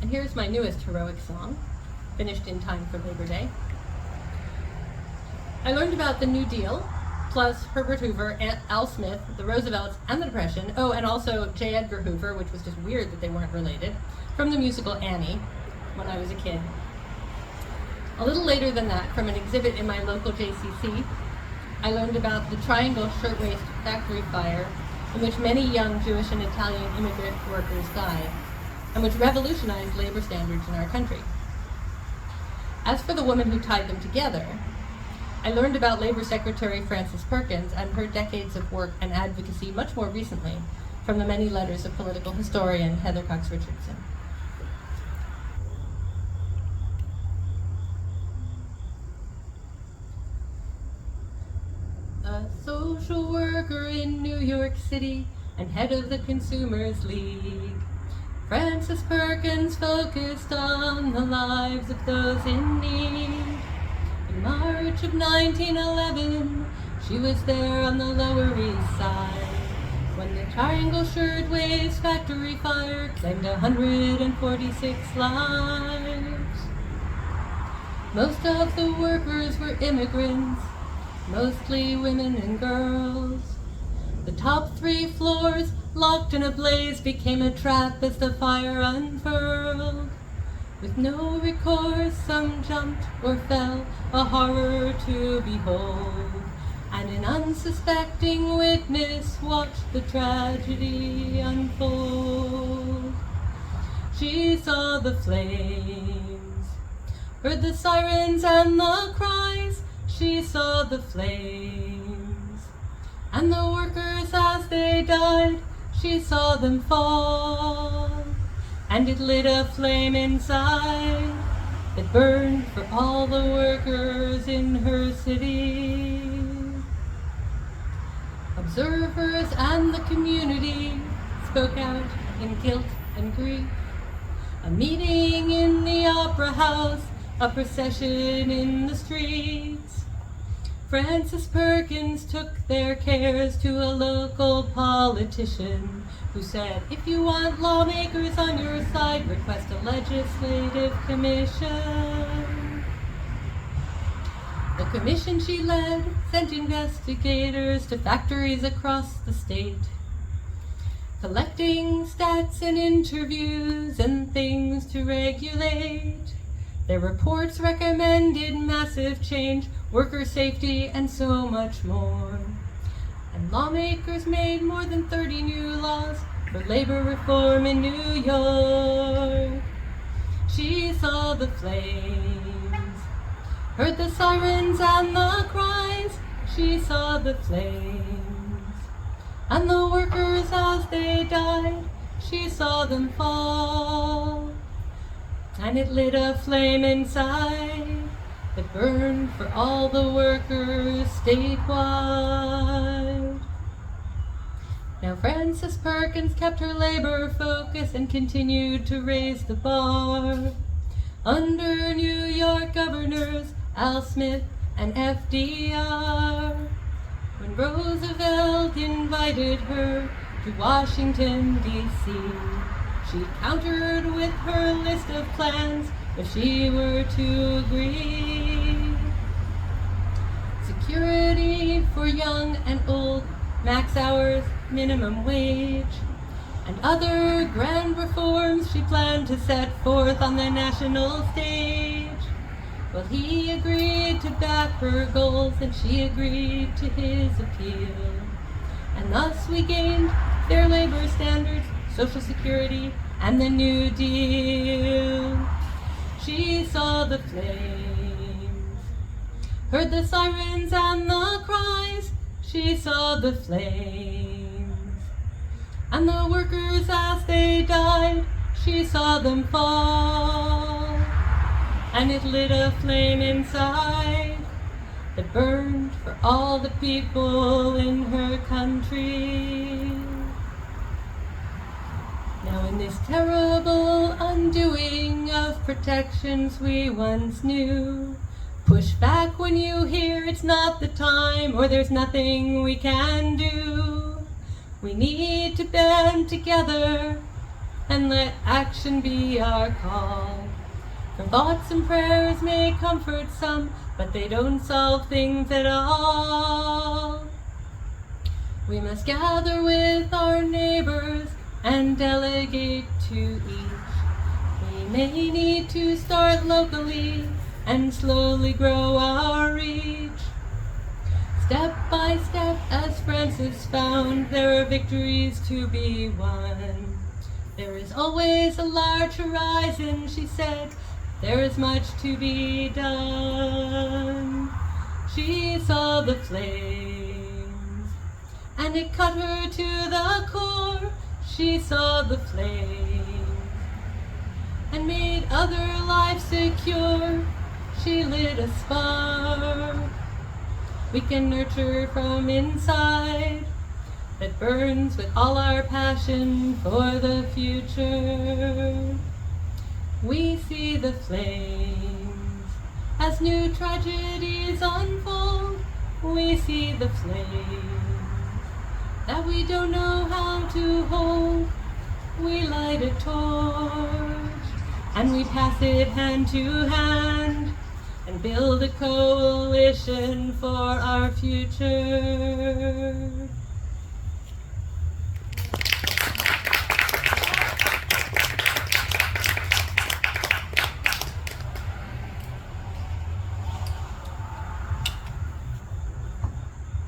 And here's my newest heroic song, finished in time for Labor Day. I learned about the New Deal, plus Herbert Hoover, Al Smith, the Roosevelts, and the Depression. Oh, and also J. Edgar Hoover, which was just weird that they weren't related, from the musical Annie, when I was a kid. A little later than that, from an exhibit in my local JCC, I learned about the Triangle Shirtwaist Factory fire, in which many young Jewish and Italian immigrant workers died, and which revolutionized labor standards in our country. As for the woman who tied them together, I learned about Labor Secretary Frances Perkins and her decades of work and advocacy much more recently from the many letters of political historian Heather Cox Richardson. A social worker in New York City and head of the Consumers League, Frances Perkins focused on the lives of those in need. In March of 1911, she was there on the Lower East Side when the Triangle Shirtwaist Factory fire claimed 146 lives. Most of the workers were immigrants, mostly women and girls. The top 3 floors, locked in a blaze, became a trap as the fire unfurled. With no recourse, some jumped or fell, a horror to behold, and an unsuspecting witness watched the tragedy unfold. She saw the flames, heard the sirens and the cries. She saw the flames, and the workers as they died. She saw them fall, and it lit a flame inside that burned for all the workers in her city. Observers and the community spoke out in guilt and grief. A meeting in the opera house, a procession in the streets. Frances Perkins took their cares to a local politician who said, if you want lawmakers on your side, request a legislative commission. The commission she led sent investigators to factories across the state, collecting stats and interviews and things to regulate. Their reports recommended massive change, worker safety, and so much more. And lawmakers made more than 30 new laws for labor reform in New York. She saw the flames, heard the sirens and the cries. She saw the flames, and the workers as they died. She saw them fall, and it lit a flame inside that burned for all the workers statewide. Now Frances Perkins kept her labor focus and continued to raise the bar. Under New York governors Al Smith and FDR, when Roosevelt invited her to Washington, D.C., she countered with her list of plans if she were to agree. Security for young and old, max hours, minimum wage, and other grand reforms she planned to set forth on the national stage. Well, he agreed to back her goals and she agreed to his appeal. And thus we gained fair labor standards, Social Security, and the New Deal. She saw the flames, heard the sirens and the cries. She saw the flames, and the workers as they died. She saw them fall, and it lit a flame inside that burned for all the people in her country. Now in this terrible undoing of protections we once knew, push back when you hear it's not the time or there's nothing we can do. We need to band together and let action be our call. For thoughts and prayers may comfort some, but they don't solve things at all. We must gather with our neighbors and delegate to each. We may need to start locally and slowly grow our reach. Step by step, as Frances found, there are victories to be won. There is always a large horizon, she said, there is much to be done. She saw the flames, and it cut her to the core. She saw the flames, and made other lives secure. She lit a spark we can nurture from inside, that burns with all our passion for the future. We see the flames as new tragedies unfold. We see the flames that we don't know how to hold. We light a torch and we pass it hand to hand and build a coalition for our future.